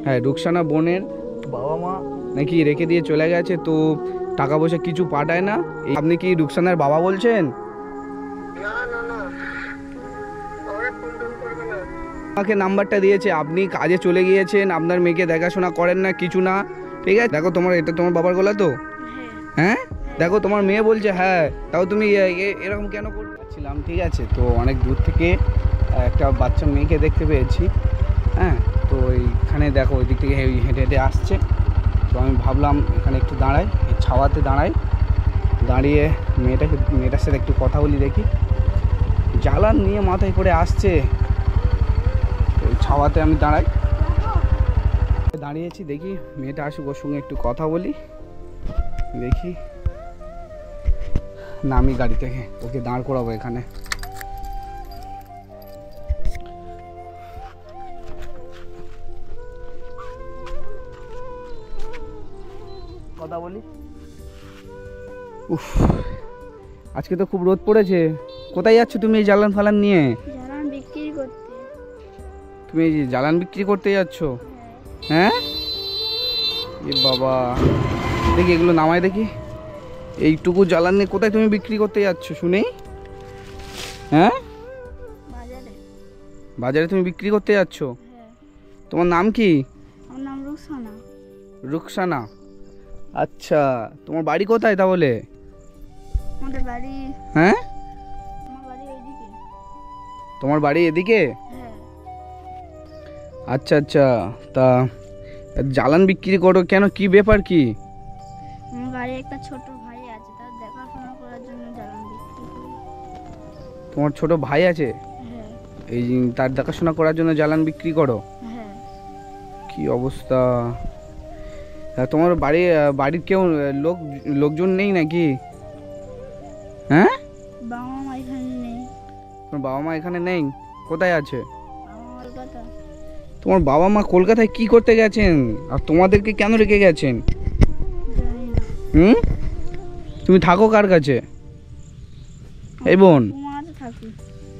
হ্যাঁ, রুকসানা বোনের বাবা মা নাকি রেখে দিয়ে চলে গেছে, তো টাকা পয়সা কিছু পাঠায় না। আপনি কি রুকসানার বাবা বলছেন? আমাকে নাম্বারটা দিয়েছে, আপনি কাজে চলে গিয়েছেন, আপনার মেয়েকে দেখাশোনা করেন না, কিছু না। ঠিক আছে, দেখো তোমার এটা তোমার বাবার গলা তো? হ্যাঁ, দেখো তোমার মেয়ে বলছে হ্যাঁ, তাও তুমি এরকম কেন করছিলাম? ঠিক আছে, তো অনেক দূর থেকে একটা বাচ্চা মেয়েকে দেখতে পেয়েছি। হ্যাঁ, তো এইখানে দেখো ওই দিক থেকে হেঁটে হেঁটে আসছে, তো আমি ভাবলাম এখানে একটু দাঁড়াই, এই ছাওয়াতে দাঁড়াই, দাঁড়িয়ে মেয়েটার সাথে একটু কথা বলি, দেখি। জ্বালান নিয়ে মাথায় করে আসছে, ওই ছাওয়াতে আমি দাঁড়িয়েছি, দেখি মেয়েটা আসুক, ওর সঙ্গে একটু কথা বলি, দেখি। নামি গাড়ি থেকে, ওকে দাঁড় করাবো এখানে। কথা বলি। উফ, আজকে তো খুব রোদ পড়েছে। কোথায় যাচ্ছ তুমি এই জ্বালান ফালান নিয়ে? জ্বালান বিক্রি করতে। তুমি এই জ্বালান বিক্রি করতে যাচ্ছ? হ্যাঁ, এ বাবা, দেখি এগুলো নামায় দেখি। এইটুকু জ্বালান নিয়ে কোথায় তুমি বিক্রি করতে যাচ্ছ শুনি? হ্যাঁ, বাজারে। বাজারে তুমি বিক্রি করতে যাচ্ছ? হ্যাঁ। তোমার নাম কি? আমার নাম রুকসানা। রুকসানা, আচ্ছা। তোমার বাড়ি কোথায় তাহলে? আমাদের বাড়ি, হ্যাঁ, আমার বাড়ি এইদিকে। তোমার বাড়ি এদিকে? হ্যাঁ। আচ্ছা আচ্ছা, তা জ্বালান বিক্রি করো কেন, কি ব্যাপার কি? আমার বাড়ি একটা ছোট ভাই আছে, তার দেখাশোনা করার জন্য জ্বালান বিক্রি করি। তোমার ছোট ভাই আছে, হ্যাঁ। এই তার দেখাশোনা করার জন্য জ্বালান বিক্রি করো? হ্যাঁ। কি অবস্থা! তোমার বাড়ির কেউ লোকজন নেই নাকি? হ্যাঁ, বাবা মা এখানে নেই। তোমার বাবা মা এখানে নেই? কোথায় আছে? আমার কলকাতা। তোমার বাবা মা কলকাতায় কি করতে গেছেন, আর তোমাদেরকে কেন রেখে গেছেন? জানি না। তুমি থাকো কার কাছে? এই বোন, তোমার থাকি।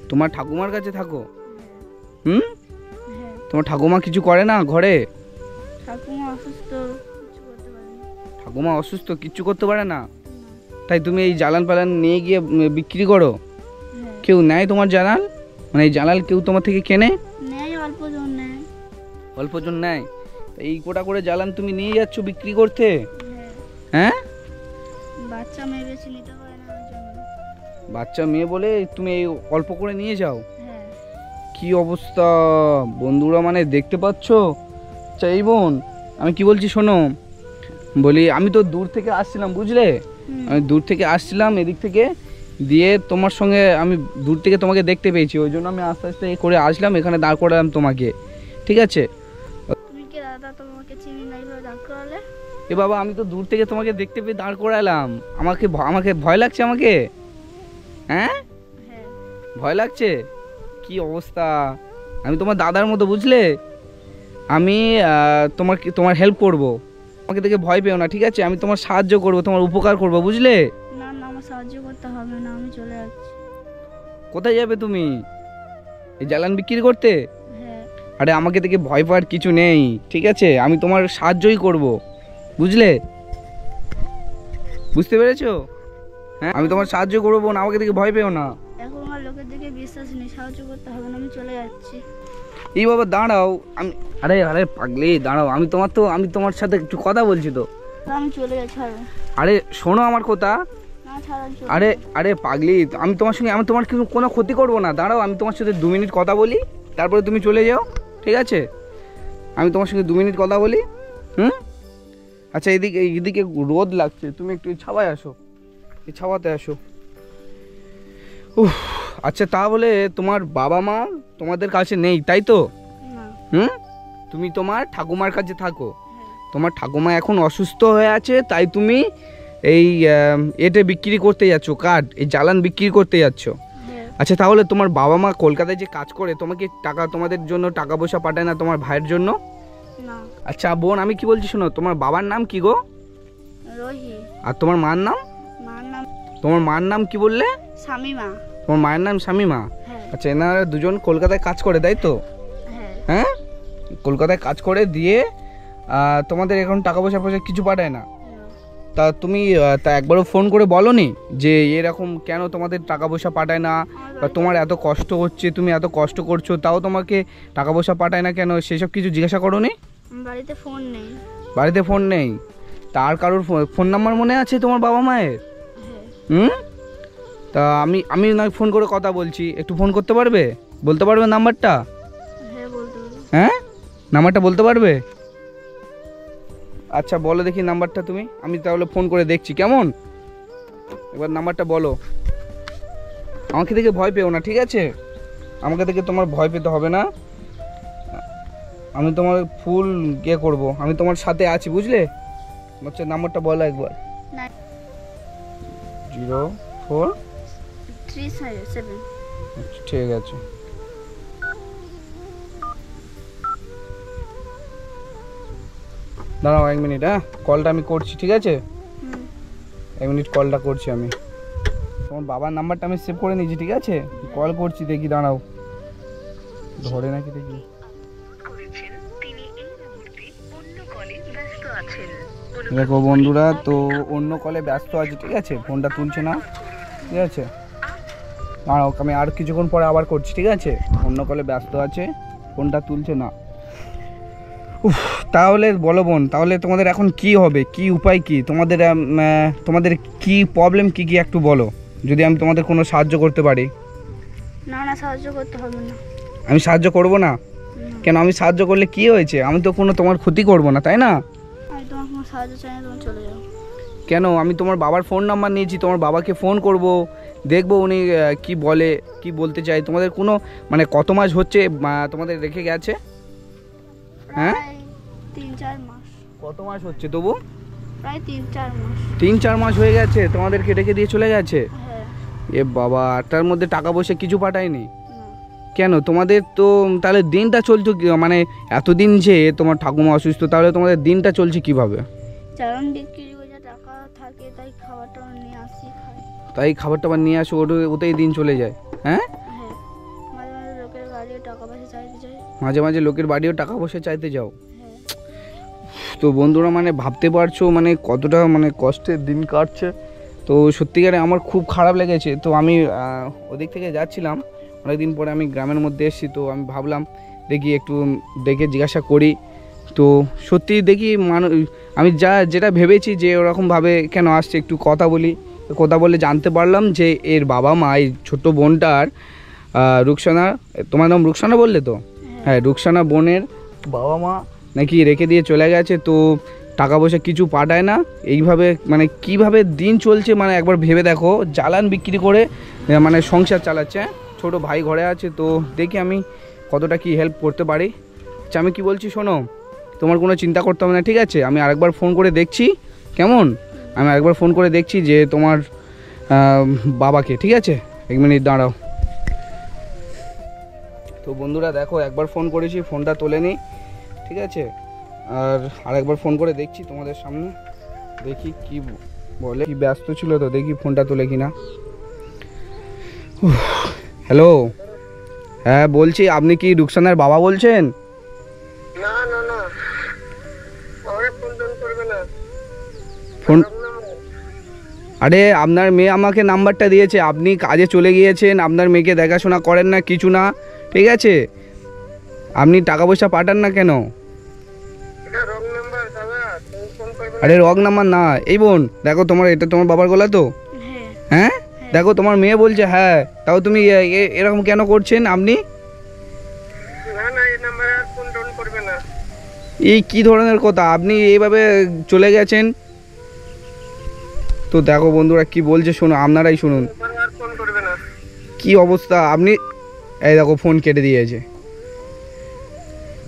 তোমার ঠাকুমার কাছে থাকো? হ্যাঁ। তোমার ঠাকুমা কিছু করে না ঘরে? ঠাকুমা অসুস্থ, কিছু করতে পারে না। ঠাকুমা অসুস্থ, কিচ্ছু করতে পারে না, তাই তুমি এই জ্বালান পালান নিয়ে গিয়ে বিক্রি করো? হ্যাঁ। কেউ নেয় তোমার জ্বালান? মানে এই জ্বালান কেউ তোমার থেকে কেনে? নেই, অল্প জন নেয়। অল্পজন নেয়, এই কোটা করে জ্বালান তুমি নিয়ে যাচ্ছ বিক্রি করতে? হ্যাঁ। হ্যাঁ, বাচ্চা মেয়ে বেশি নিতে পারে না, ওর জন্য। বাচ্চা মেয়ে বলে তুমি এই অল্প করে নিয়ে যাও? হ্যাঁ। কি অবস্থা বন্ধুরা, মানে দেখতে পাচ্ছ? আচ্ছা এই বোন, আমি কি বলছি শোনো, বলি আমি তো দূর থেকে আসছিলাম, বুঝলে? আমি দূর থেকে আসছিলাম এদিক থেকে, দিয়ে তোমার সঙ্গে আমি দূর থেকে তোমাকে দেখতে পেয়েছি, ওই জন্য আমি আস্তে আস্তে করে আসলাম, এখানে দাঁড় করালাম তোমাকে, ঠিক আছে? তুমি কি দাদা, তোমাকে চিনি না, এইভাবে দাঁড় করালে? এ বাবা, আমি তো দূর থেকে তোমাকে দেখতে পেয়ে দাঁড় করালাম, আমাকে ভয় লাগছে আমাকে? হ্যাঁ, হ্যাঁ। ভয় লাগছে? কি অবস্থা! আমি তোমার দাদার মতো, বুঝলে? আমি তোমার হেল্প করব, আমাকে দেখে ভয় পেও না, ঠিক আছে? আমি তোমার সাহায্য করব, তোমার উপকার করব, বুঝলে? না না, আমার সাহায্য করতে হবে না, আমি চলে যাচ্ছি। কোথায় যাবে তুমি? এই জ্বালান বিক্রি করতে? হ্যাঁ। আরে আমাকে দেখে ভয় পাওয়ার কিছু নেই, ঠিক আছে? আমি তোমার সাহায্যই করব, বুঝলে? বুঝতে পেরেছো? হ্যাঁ, আমি তোমার সাহায্য করবো না, আমাকে দেখে ভয় পেও না। এখন আমার লোকের দিকে বিশ্বাস নেই, সাহায্য করতে হবে না, আমি চলে যাচ্ছি। এই বাবা দাঁড়াও, আরে আরে পাগলি দাঁড়াও, আমি তোমার সাথে একটু কথা বলছি তো। আমি চলে যাচ্ছি। আরে শোনো আমার কথা। না ছাড়ো। আরে আরে পাগলি, আমি তোমার কোনো ক্ষতি করবো না, দাঁড়াও, আমি তোমার সাথে 2 মিনিট কথা বলি, তারপরে তুমি চলে যাও, ঠিক আছে? আমি তোমার সঙ্গে 2 মিনিট কথা বলি। আচ্ছা, এইদিকে রোদ লাগছে, তুমি একটু ছাওয়ায় আসো, এই ছাওয়াতে আসো। আচ্ছা, তাহলে তোমার বাবা মা তোমাদের কাছে নেই, তাই তো? না। তুমি তোমার ঠাকুমার কাছে থাকো। তোমার ঠাকুমা এখন অসুস্থ হয়ে আছে, তাই তুমি এই এটা বিক্রি করতে যাচ্ছ, এই জ্বালান বিক্রি করতে যাচ্ছ। আচ্ছা, তাহলে তোমার বাবা মা কলকাতায় যে কাজ করে, তোমাদের জন্য টাকা পয়সা পাঠায় না তোমার ভাইয়ের জন্য? না। আচ্ছা বোন, আমি কি বলছি শোনো, তোমার বাবার নাম কি গো? রোহি। আর তোমার মার নাম? তোমার মার নাম কি বললে? শামিমা। তোমার মায়ের নাম শামিমা? হ্যাঁ। আচ্ছা, এনারা দুজন কলকাতায় কাজ করে, তাই তো? হ্যাঁ। হ্যাঁ, কলকাতায় কাজ করে দিয়ে তোমাদের এখন টাকা পয়সা কিছু পাঠায় না। তা তুমি তা একবারও ফোন করে বলোনি যে এরকম কেন তোমাদের টাকা পয়সা পাঠায় না, বা তোমার এত কষ্ট হচ্ছে, তুমি এত কষ্ট করছো, তাও তোমাকে টাকা পয়সা পাঠায় না কেন, সেসব কিছু জিজ্ঞাসা করোনি? বাড়িতে ফোন নেই। বাড়িতে ফোন নেই? তার কারোর ফোন নাম্বার মনে আছে তোমার বাবা মায়ের? হ্যাঁ। তা আমি নয় ফোন করে কথা বলছি, একটু ফোন করতে পারবে, বলতে পারবে নাম্বারটা? হ্যাঁ বলতে পারবো। হ্যাঁ, নাম্বারটা বলতে পারবে? আচ্ছা বলো দেখি নাম্বারটা তুমি, আমি তাহলে ফোন করে দেখছি, কেমন? এবার নাম্বারটা বলো। আমাকে দেখে ভয় পেও না, ঠিক আছে? আমাকে দেখে তোমার ভয় পেতে হবে না, আমি তোমার ফুল করব, আমি তোমার সাথে আছি, বুঝলে? আচ্ছা নাম্বারটা বলো একবার। 04357। ঠিক আছে, দাঁড়াও 1 মিনিট। হ্যাঁ, কলটা আমি করছি, ঠিক আছে? 1 মিনিট কলটা করছি আমি। তোমার বাবার নাম্বারটা আমি সেভ করে নিয়েছি, ঠিক আছে? কল করছি, দেখি, দাঁড়াও, ধরে নাকি দেখি। দেখো বন্ধুরা, তো অন্য কলে ব্যস্ত আছে, ঠিক আছে? ফোনটা তুলছে না, ঠিক আছে? দাঁড়াও, আমি আর কিছুক্ষণ পরে আবার করছি, ঠিক আছে? অন্য কলে ব্যস্ত আছে, ফোনটা তুলছে না। তাহলে বলো বোন, তাহলে তোমাদের এখন কি হবে, কি উপায়, কি তোমাদের তোমাদের কি প্রবলেম, কি কি একটু বলো, যদি আমি তোমাদের কোনো সাহায্য করতে পারি। না না, সাহায্য করতে হবে না। আমি সাহায্য করব না? কেন, আমি সাহায্য করলে কি হয়েছে? আমি তো কোনো তোমার ক্ষতি করব না, তাই না? আমি তোমার কোনো সাহায্য চাই না, তুমি চলে যাও। কেন, আমি তোমার বাবার ফোন নাম্বার নিয়েছি, তোমার বাবাকে ফোন করব, দেখবো উনি কি বলে, কি বলতে চাই। তোমাদের কোনো মানে কত মাস হচ্ছে তোমাদের রেখে গেছে? হ্যাঁ, 3-4 মাস। কত মাস হচ্ছে তবু? প্রায় 3-4 মাস। 3-4 মাস হয়ে গেছে তোমাদেরকে রেখে দিয়ে চলে গেছে? হ্যাঁ। এ বাবা, তার মধ্যে টাকা পয়সা কিছু পাঠায়নি? না। কেন, তোমাদের তো তাহলে দিনটা চলতো মানে এতদিন যে তোমার ঠাকুমা অসুস্থ, তাহলে তোমাদের দিনটা চলছে কিভাবে? চালান বিক্রি করে যা টাকা থাকে তাই খাবারটা নিয়ে আসি, খাই। তাই খাবার টাবার নিয়ে আসো, ওতেই দিন চলে যায়? হ্যাঁ, হ্যাঁ, মাঝে মাঝে লোকের বাড়িও টাকা পয়সা চাইতে যাই। মাঝে মাঝে লোকের বাড়িও টাকা পয়সা চাইতে যাও? হ্যাঁ। তো বন্ধুরা, মানে ভাবতে পারছো মানে কতটা মানে কষ্টের দিন কাটছে। তো সত্যিকারে আমার খুব খারাপ লেগেছে। তো আমি ওদিক থেকে যাচ্ছিলাম, অনেকদিন পরে আমি গ্রামের মধ্যে এসেছি, তো আমি ভাবলাম দেখি একটু দেখে জিজ্ঞাসা করি। তো সত্যি দেখি আমি যেটা ভেবেছি যে ওরকমভাবে কেন আসছে, একটু কথা বলি। কথা বলে জানতে পারলাম যে এর বাবা মা, এই ছোট্ট বোনটার, রুকসানা, তোমার নাম রুকসানা বললে তো? হ্যাঁ, রুকসানা বোনের বাবা মা নাকি রেখে দিয়ে চলে গেছে, তো টাকা পয়সা কিছু পাঠায় না। এইভাবে মানে কিভাবে দিন চলছে, মানে একবার ভেবে দেখো, জ্বালান বিক্রি করে মানে সংসার চালাচ্ছে। ছোট ভাই ঘরে আছে, তো দেখি আমি কতটা কি হেল্প করতে পারি। আচ্ছা, আমি কি বলছি শোনো, তোমার কোনো চিন্তা করতে হবে না, ঠিক আছে? আমি আরেকবার ফোন করে দেখছি, কেমন? আমি আরেকবার ফোন করে দেখছি যে তোমার বাবাকে, ঠিক আছে? 1 মিনিট দাঁড়াও। তো বন্ধুরা দেখো, একবার ফোন করেছি, ফোনটা তোলেনি, ঠিক আছে? আর আরেকবার ফোন করে দেখছি তোমাদের সামনে, দেখি কি বলে। কি ব্যস্ত ছিল তো, দেখি ফোনটা তোলে কিনা। হ্যালো, হ্যাঁ বলছি, আপনি কি রুকসানার বাবা বলছেন? না না না, ওরে ফোন করবে না। ফোন, আরে আপনার মেয়ে আমাকে নাম্বারটা দিয়েছে, আপনি কাজে চলে গিয়েছেন, আপনার মেয়েকে দেখাশোনা করেন না, কিছু না, ঠিক আছে? আপনি টাকা পয়সা পাঠান না কেন? এটা রং নাম্বার দাদা, তুমি ফোন করবে না। আরে রং নাম্বার না, এই বোন দেখো, এটা তোমার বাবার গলা তো? হ্যাঁ। হ্যাঁ, দেখো তোমার মেয়ে বলছে হ্যাঁ, তাও তুমি এরকম কেন করছেন আপনি? না না, এই নাম্বারে আর ফোন করবে না। এই কি ধরনের কথা, আপনি এইভাবে চলে গেছেন? তো দেখো বন্ধুরা কি বলছে, শোনো, আপনারাই শুনুন আর ফোন করবে না। কি অবস্থা। আপনি এই দেখো ফোন কেটে দিয়েছে।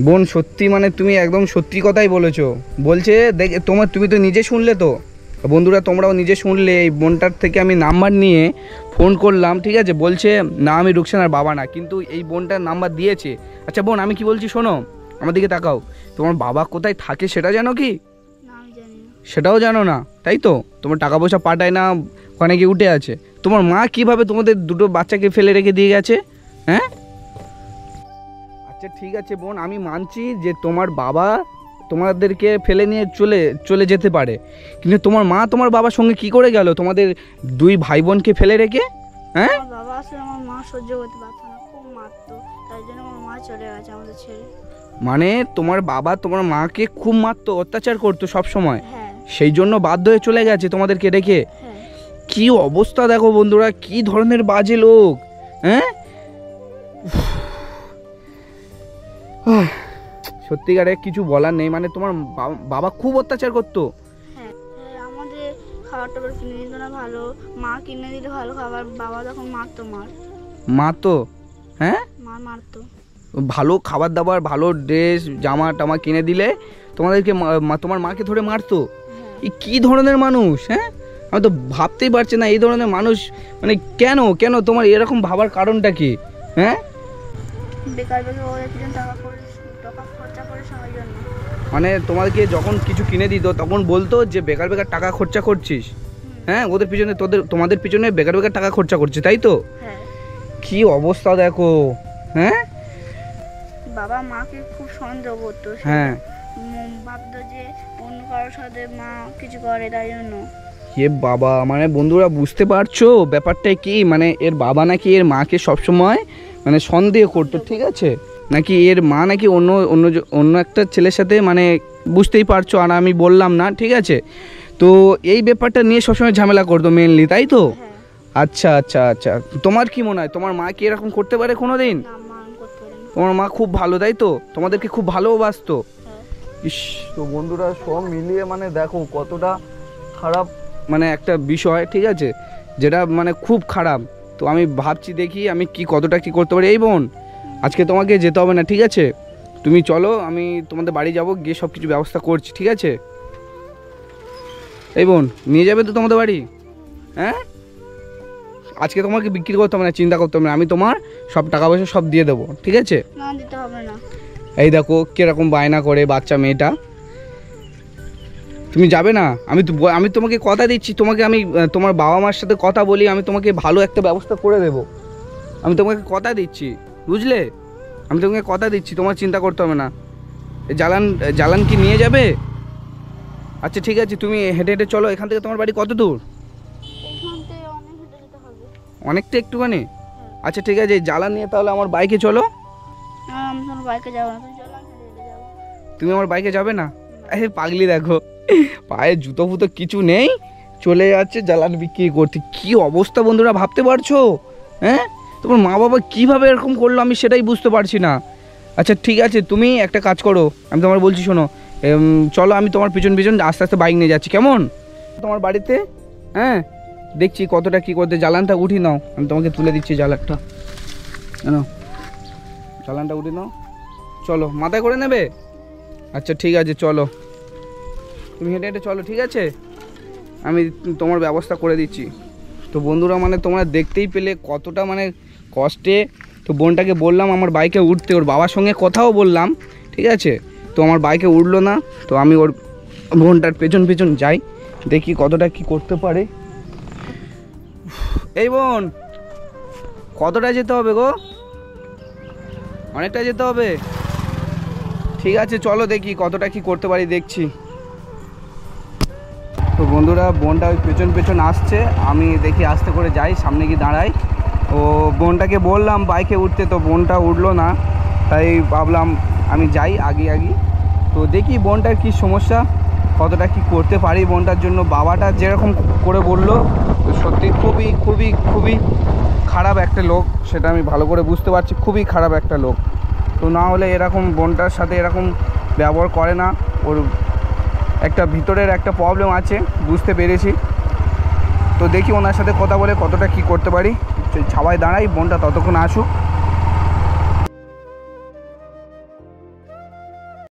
বোন সত্যি মানে তুমি একদম সত্যি কথাই বলেছো। বলছে দেখ, তুমি তো নিজে শুনলে তো, বন্ধুরা তোমরাও নিজে শুনলে, এই বোনটার থেকে আমি নাম্বার নিয়ে ফোন করলাম, ঠিক আছে? বলছে না, আমি রুকসানার বাবা না, কিন্তু এই বোনটার নাম্বার দিয়েছে। আচ্ছা বোন, আমি কি বলছি শোনো, আমার দিকে তাকাও। তোমার বাবা কোথায় থাকে সেটা জানো কি? না, আমি জানি না। সেটাও জানো না, তাই তো? তোমার টাকা পয়সা পাঠায় না, ওখানে গিয়ে উঠে আছে। তোমার মা কিভাবে তোমাদের দুটো বাচ্চাকে ফেলে রেখে দিয়ে গেছে? হ্যাঁ, আচ্ছা ঠিক আছে বোন, আমি মানছি যে তোমার বাবা তোমাদেরকে ফেলে নিয়ে চলে যেতে পারে, কিন্তু তোমার মা তোমার বাবার সঙ্গে কি করে গেল তোমাদের দুই ভাই বোনকে ফেলে রেখে? হ্যাঁ, আমার বাবা আসলে আমার মা সহ্য করতে পারতো না, খুব মারতো, তাই জন্য আমার মা চলে গেছে আমাদের ছেড়ে। মানে তোমার বাবা তোমার মাকে খুব মারতো, অত্যাচার করতো সব সময়, হ্যাঁ সেই জন্য বাধ্য হয়ে চলে গেছে তোমাদেরকে রেখে। হ্যাঁ। কি অবস্থা দেখো বন্ধুরা, কি ধরনের বাজে লোক। হ্যাঁ, সত্যিকারে কিছু বলার নেই, মানে তোমার বাবা খুব অত্যাচার করতো। হ্যাঁ আমাদের খাবার টাবার কিনে দিত না ভালো, মা কিনে দিলে ভালো খাবার, বাবা তখন মারতো, মারতো? হ্যাঁ, মারতো। ভালো খাবার দাবার, ভালো ড্রেস জামা টামা কিনে দিলে তোমাদেরকে তোমার মাকে ধরে মারতো? এই কি ধরনের মানুষ? হ্যাঁ, আমি তো ভাবতেই পারছি না এই ধরনের মানুষ, মানে কেন কেন তোমার এরকম ভাবার কারণটা কি? হ্যাঁ, বেকার বেকার ওদের পিছনে টাকা খরচা করে সবার জন্য। মানে তোমাদেরকে যখন কিছু কিনে দিত তখন বলতো যে বেকার বেকার টাকা খরচা করছিস। হ্যাঁ, ওদের পিছনে তোমাদের পিছনে বেকার বেকার টাকা খরচা করছে, তাই তো? হ্যাঁ। কি অবস্থা দেখো। হ্যাঁ, বাবা মাকে খুব সন্দেহ করতো, হ্যাঁ, ভাবতো যে অন্য কারোর সাথে মা কিছু করে, তাই জন্য। এ বাবা, মানে বন্ধুরা বুঝতে পারছো ব্যাপারটা কি? মানে এর বাবা নাকি এর মাকে সবসময় মানে সন্দেহ করতো, ঠিক আছে, নাকি এর মা নাকি অন্য অন্য অন্য একটা ছেলের সাথে, মানে বুঝতেই পারছো, আর আমি বললাম না, ঠিক আছে। তো এই ব্যাপারটা নিয়ে সবসময় ঝামেলা করতো মেনলি, তাই তো? হ্যাঁ। আচ্ছা আচ্ছা আচ্ছা, তোমার কি মনে হয় তোমার মা কি এরকম করতে পারে কোনো দিন? না, মা করতে পারে না। তোমার মা খুব ভালো, তাই তো? তোমাদেরকে খুব ভালোবাসতো। হ্যাঁ। ইস, তো বন্ধুরা সব মিলিয়ে মানে দেখো কতটা খারাপ মানে একটা বিষয়, ঠিক আছে, যেটা মানে খুব খারাপ। তো আমি ভাবছি দেখি আমি কতটা কি করতে পারি। এই বোন, আজকে তোমাকে যেতে হবে না, ঠিক আছে, তুমি চলো, আমি তোমাদের বাড়ি যাব, গিয়ে সব কিছু ব্যবস্থা করছি, ঠিক আছে? এই বোন, নিয়ে যাবে তো তোমাদের বাড়ি? হ্যাঁ, আজকে তোমাকে বিক্রি করতে হবে না, চিন্তা করতে হবে না, আমি তোমার সব টাকা পয়সা সব দিয়ে দেবো, ঠিক আছে? না, দিতে হবে না। এই দেখো কিরকম বায়না করে বাচ্চা মেয়েটা। তুমি যাবে না? আমি তোমাকে কথা দিচ্ছি, তোমাকে আমি তোমার বাবা মার সাথে কথা বলি, আমি তোমাকে ভালো একটা ব্যবস্থা করে দেব, আমি তোমাকে কথা দিচ্ছি, বুঝলে? আমি তোমাকে কথা দিচ্ছি, তোমার চিন্তা করতে হবে না। জ্বালান কি নিয়ে যাবে? আচ্ছা ঠিক আছে, তুমি হেঁটে হেঁটে চলো, এখান থেকে তোমার বাড়ি কত দূর? এখান থেকে অনেক হেঁটে যেতে হবে। অনেকটা একটুখানি? আচ্ছা ঠিক আছে, জ্বালান নিয়ে তাহলে আমার বাইকে চলো। আমি তোমার বাইকে যাবো না, তুমি চলো, আমি হেঁটে হেঁটে যাবো। তুমি আমার বাইকে যাবে না? আরে পাগলি, দেখো পায়ে জুতো ফুতো কিছু নেই, চলে যাচ্ছে জ্বালান বিক্রি করতে। কি অবস্থা বন্ধুরা, ভাবতে পারছো? হ্যাঁ, তোমার মা বাবা কীভাবে এরকম করলো আমি সেটাই বুঝতে পারছি না। আচ্ছা ঠিক আছে, তুমি একটা কাজ করো, আমি তোমার বলছি শোনো, চলো আমি তোমার পিছন পিছন আস্তে আস্তে বাইক নিয়ে যাচ্ছি, কেমন? তোমার বাড়িতে, হ্যাঁ, দেখছি কতটা কী করতে। জ্বালানটা উঠিয়ে নাও, আমি তোমাকে তুলে দিচ্ছি জ্বালানটা, নাও, জ্বালানটা উঠিয়ে নাও, চলো, মাথায় করে নেবে? আচ্ছা ঠিক আছে, চলো, তুমি হেঁটে হেঁটে চলো, ঠিক আছে, আমি তোমার ব্যবস্থা করে দিচ্ছি। তো বন্ধুরা, মানে তোমরা দেখতেই পেলে কতটা মানে কষ্টে। তো বোনটাকে বললাম আমার বাইকে উঠতে, ওর বাবার সঙ্গে কথাও বললাম, ঠিক আছে, তো আমার বাইকে উঠলো না। তো আমি ওর বোনটার পেছন পেছন যাই, দেখি কতটা কি করতে পারে। এই বোন, কতটা যেতে হবে গো? অনেকটা যেতে হবে? ঠিক আছে চলো, দেখি কতটা কি করতে পারি, দেখছি। তো বন্ধুরা, বোনটা ওই পেছন পেছন আসছে, আমি দেখি আস্তে করে যাই, সামনে গিয়ে দাঁড়াই। ও বোনটাকে বললাম বাইকে উঠতে, তো বোনটা উঠলো না, তাই ভাবলাম আমি যাই আগে। তো দেখি বোনটার কি সমস্যা, কতটা কি করতে পারি বোনটার জন্য। বাবাটা যেরকম করে বললো, তো সত্যি খুবই খুবই খুবই খারাপ একটা লোক, সেটা আমি ভালো করে বুঝতে পারছি, খুবই খারাপ একটা লোক। তো না হলে এরকম বোনটার সাথে এরকম ব্যবহার করে না, ওর একটা ভিতরের একটা প্রবলেম আছে, বুঝতে পেরেছি। তো দেখি ওনার সাথে কথা বলে কতটা কি করতে পারি। ছাওয়ায় দাঁড়াই, বোনটা ততক্ষণ আসুক।